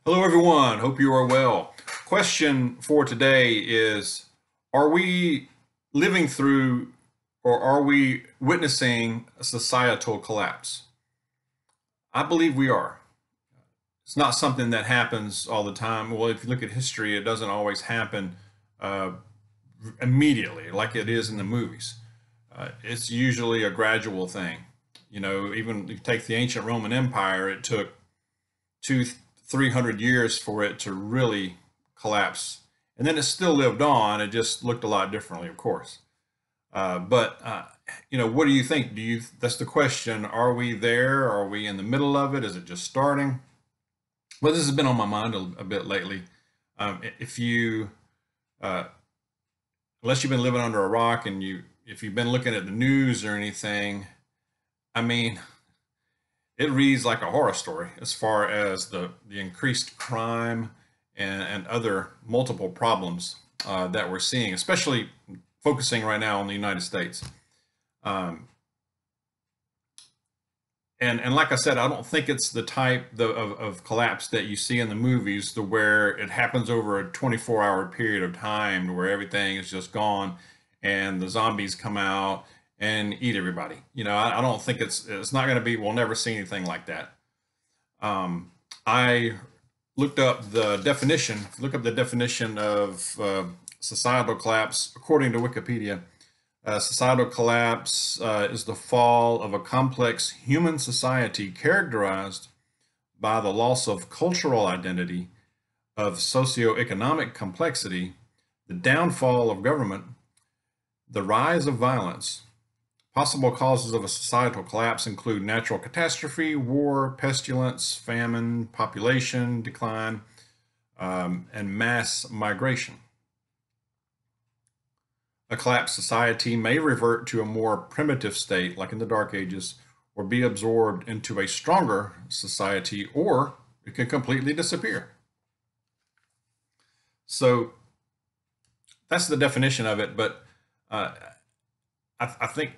Hello, everyone. Hope you are well. Question for today is, are we living through or are we witnessing a societal collapse? I believe we are. It's not something that happens all the time. Well, if you look at history, it doesn't always happen uh, immediately like it is in the movies. It's usually a gradual thing. Even if you take the ancient Roman Empire, it took 300 years for it to really collapse, and then it still lived on. It just looked a lot differently, of course. But what do you think? That's the question. Are we there? Are we in the middle of it? Is it just starting? Well, this has been on my mind a bit lately. If you uh, Unless you've been living under a rock and if you've been looking at the news or anything, I mean, it reads like a horror story as far as the increased crime and other multiple problems that we're seeing, especially focusing right now on the United States. Um, and like I said, I don't think it's the type of collapse that you see in the movies, to where it happens over a 24-hour period of time, to where everything is just gone and the zombies come out and eat everybody. I don't think it's not going to be. We'll never see anything like that. I looked up the definition. Look up the definition of societal collapse according to Wikipedia. Societal collapse is the fall of a complex human society characterized by the loss of cultural identity, of socioeconomic complexity, the downfall of government, the rise of violence. Possible causes of a societal collapse include natural catastrophe, war, pestilence, famine, population decline, and mass migration. A collapsed society may revert to a more primitive state, like in the Dark Ages, or be absorbed into a stronger society, or it can completely disappear. So that's the definition of it. But I think,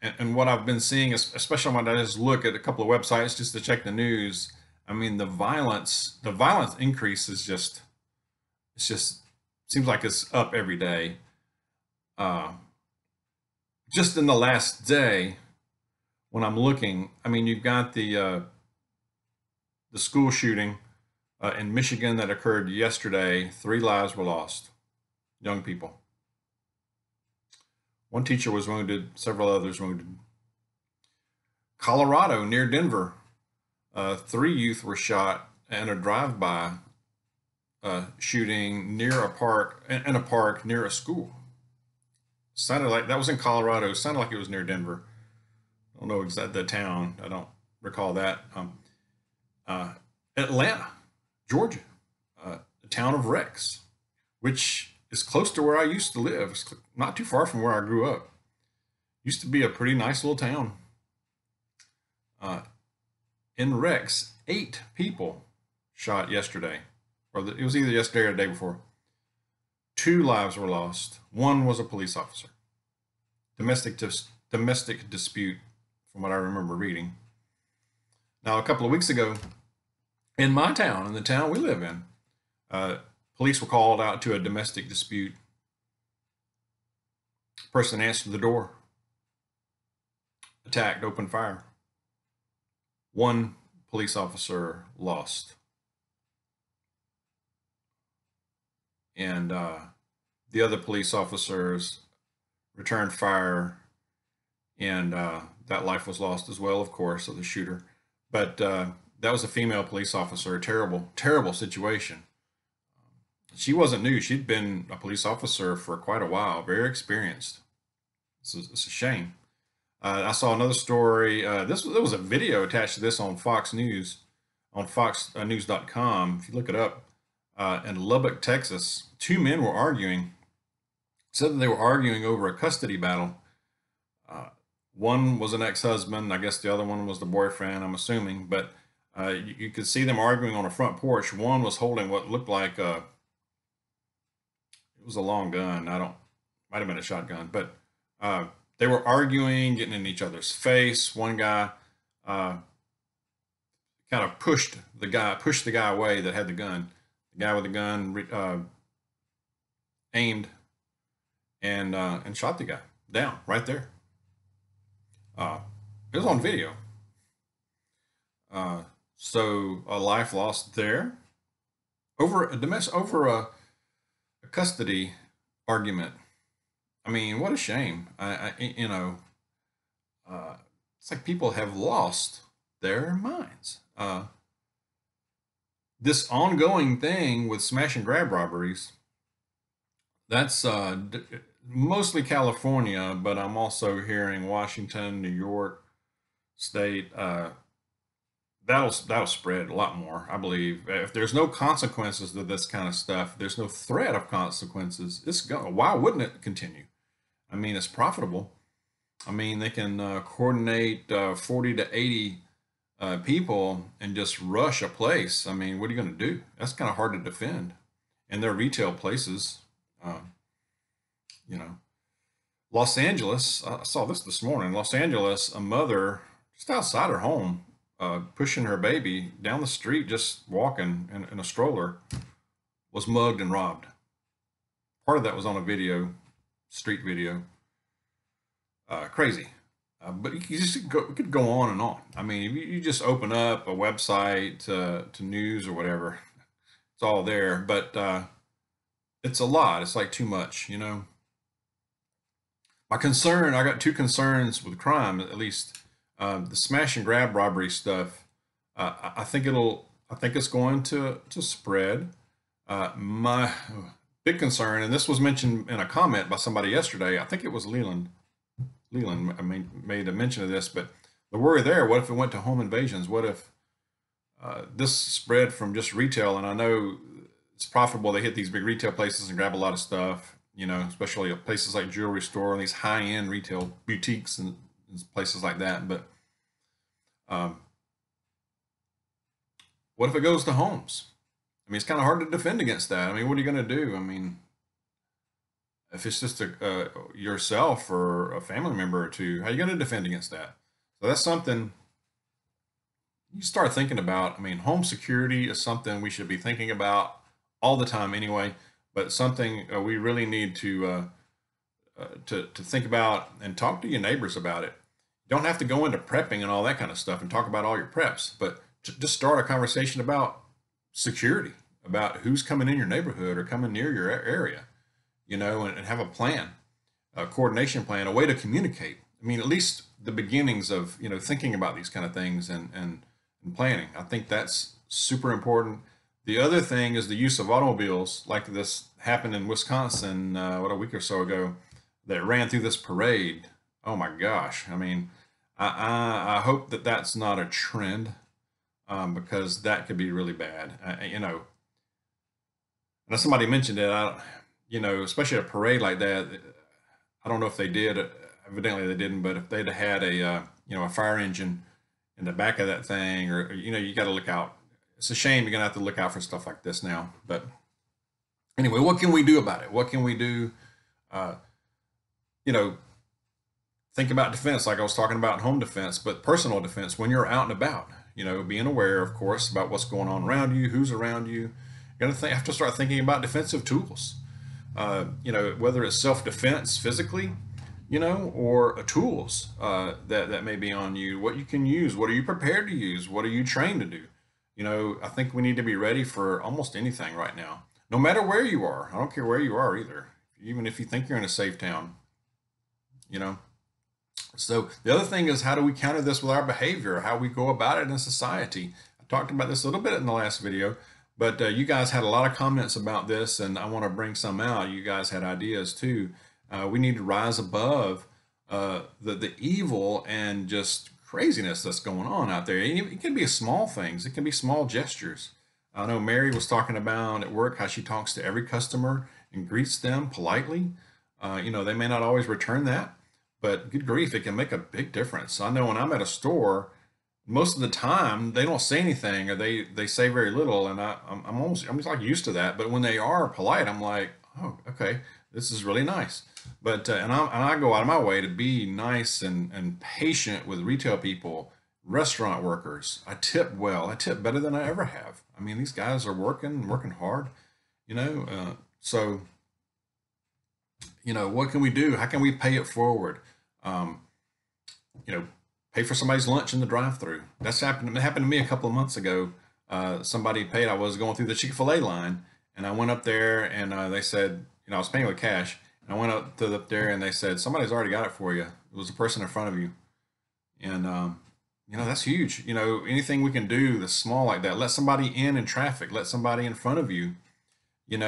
and what I've been seeing, especially when I just look at a couple of websites just to check the news, I mean, the violence increase it's just seems like it's up every day. Uh, just in the last day, when I'm looking, I mean, you've got the school shooting in Michigan that occurred yesterday. 3 lives were lost, young people. One teacher was wounded, several others wounded. Colorado, near Denver, 3 youth were shot in a drive-by shooting near a park, in a park near a school. Sounded like that was in Colorado. Sounded like it was near Denver. I don't know exactly the town. I don't recall that. Atlanta, Georgia, the town of Rex, which is close to where I used to live. It's not too far from where I grew up. Used to be a pretty nice little town. In Rex, 8 people shot yesterday, or it was either yesterday or the day before. 2 lives were lost. 1 was a police officer. Domestic dispute, from what I remember reading. Now, a couple of weeks ago, in my town, in the town we live in, police were called out to a domestic dispute. Person answered the door, attacked, opened fire. 1 police officer lost. And the other police officers returned fire, and that life was lost as well, of course, of the shooter. But that was a female police officer. A terrible, terrible situation. She wasn't new. She'd been a police officer for quite a while, very experienced. It's a shame. I saw another story. There was a video attached to this on Fox News, on foxnews.com. If you look it up, in Lubbock, Texas, 2 men were arguing. Said that they were arguing over a custody battle. One was an ex-husband. I guess the other one was the boyfriend, I'm assuming. But you could see them arguing on a front porch. One was holding what looked like it was a long gun. Might have been a shotgun. But they were arguing, getting in each other's face. One guy kind of pushed the guy away that had the gun. The guy with the gun aimed and shot the guy down right there. It was on video. So a life lost there over a custody argument. I mean, what a shame. It's like people have lost their minds. This ongoing thing with smash and grab robberies, that's mostly California, but I'm also hearing Washington, New York State. That'll spread a lot more, I believe. If there's no consequences to this kind of stuff, there's no threat of consequences. Why wouldn't it continue? I mean, it's profitable. I mean, they can coordinate 40 to 80 people and just rush a place. I mean, what are you going to do? That's kind of hard to defend. And they're retail places. You know, Los Angeles, I saw this morning. Los Angeles, a mother just outside her home, pushing her baby down the street, just walking in a stroller, was mugged and robbed. Part of that was on a video, street video. Crazy. But you could go on and on. I mean, if you just open up a website to news or whatever, it's all there. But it's a lot. It's like too much, you know. I got two concerns with crime, at least. The smash and grab robbery stuff. I think it's going to spread. My big concern, and this was mentioned in a comment by somebody yesterday. I think it was Leland. I mean, made a mention of this, but the worry there, what if it went to home invasions? What if this spread from just retail? And I know it's profitable. They hit these big retail places and grab a lot of stuff, you know, especially places like jewelry store and these high-end retail boutiques and places like that. But what if it goes to homes? I mean, it's kind of hard to defend against that. I mean, what are you going to do? I mean, if it's just yourself or a family member or two, how are you going to defend against that? So that's something you start thinking about. I mean, home security is something we should be thinking about all the time anyway, but something we really need to think about and talk to your neighbors about it. You don't have to go into prepping and all that kind of stuff and talk about all your preps, but just start a conversation about security, about who's coming in your neighborhood or coming near your area, you know, and have a plan, a coordination plan, a way to communicate. I mean, at least the beginnings of, you know, thinking about these kind of things and planning. I think that's super important. The other thing is the use of automobiles, like this happened in Wisconsin, a week or so ago, that ran through this parade. Oh my gosh. I mean, I hope that that's not a trend, because that could be really bad. You know, now somebody mentioned it, you know, especially a parade like that. I don't know if they did, evidently they didn't, but if they'd had a, you know, a fire engine in the back of that thing, or, you know, you got to look out. It's a shame you're going to have to look out for stuff like this now. But anyway, what can we do about it? What can we do? You know, think about defense, like I was talking about home defense, but personal defense when you're out and about, you know, being aware, of course, about what's going on around you, who's around you. You're going to have to start thinking about defensive tools, you know, whether it's self-defense physically, you know, or tools that may be on you, what you can use, what are you prepared to use, what are you trained to do? You know, I think we need to be ready for almost anything right now, no matter where you are. I don't care where you are either, even if you think you're in a safe town, you know. So the other thing is, how do we counter this with our behavior, how we go about it in society? I talked about this a little bit in the last video, but you guys had a lot of comments about this, and I want to bring some out. You guys had ideas too. We need to rise above the evil and just craziness that's going on out there. It can be small things. It can be small gestures. I know Mary was talking about at work how she talks to every customer and greets them politely. You know, they may not always return that, but good grief, it can make a big difference. I know when I'm at a store, most of the time they don't say anything, or they say very little, and I'm just like used to that. But when they are polite, I'm like, oh, okay, this is really nice. But and I go out of my way to be nice and patient with retail people, Restaurant workers, I tip well. I tip better than I ever have. I mean, these guys are working hard, you know. So, what can we do? How can we pay it forward? Um, you know, Pay for somebody's lunch in the drive-through. That's happened. It happened to me a couple of months ago. Somebody paid. I was going through the Chick-fil-A line, and I went up there, and they said, I was paying with cash, and I went up there, and they said, somebody's already got it for you. It was the person in front of you, and that's huge. Anything we can do that's small like that. Let somebody in traffic. Let somebody in front of you. It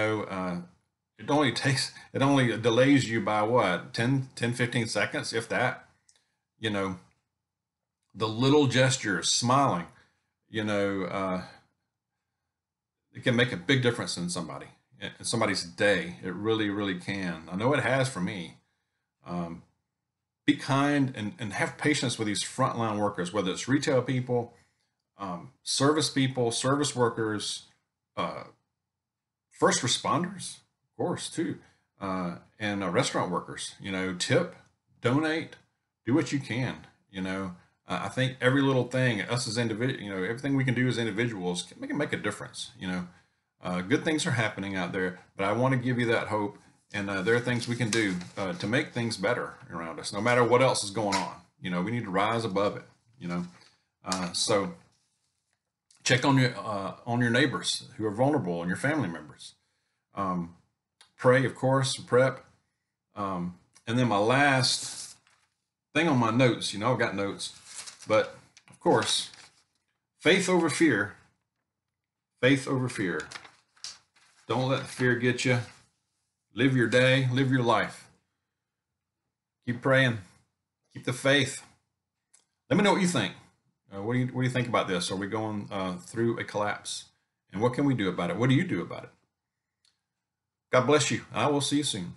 only delays you by what, 15 seconds, if that. You know, the little gestures, smiling, you know, uh, it can make a big difference in somebody's day. It really, really can. I know it has for me. Um, be kind and have patience with these frontline workers, whether it's retail people, service workers, uh, first responders, of course, too, and restaurant workers. Tip, donate, do what you can. I think every little thing, us as individuals, everything we can do as individuals can make a difference. Good things are happening out there, but I want to give you that hope. And there are things we can do to make things better around us, no matter what else is going on. We need to rise above it. So check on your neighbors who are vulnerable and your family members. Pray, of course, prep. And then my last thing on my notes, I've got notes, but of course, faith over fear. Faith over fear. Don't let the fear get you. Live your day, live your life. Keep praying, keep the faith. Let me know what you think. What do you think about this? Are we going through a collapse? And what can we do about it? What do you do about it? God bless you. I will see you soon.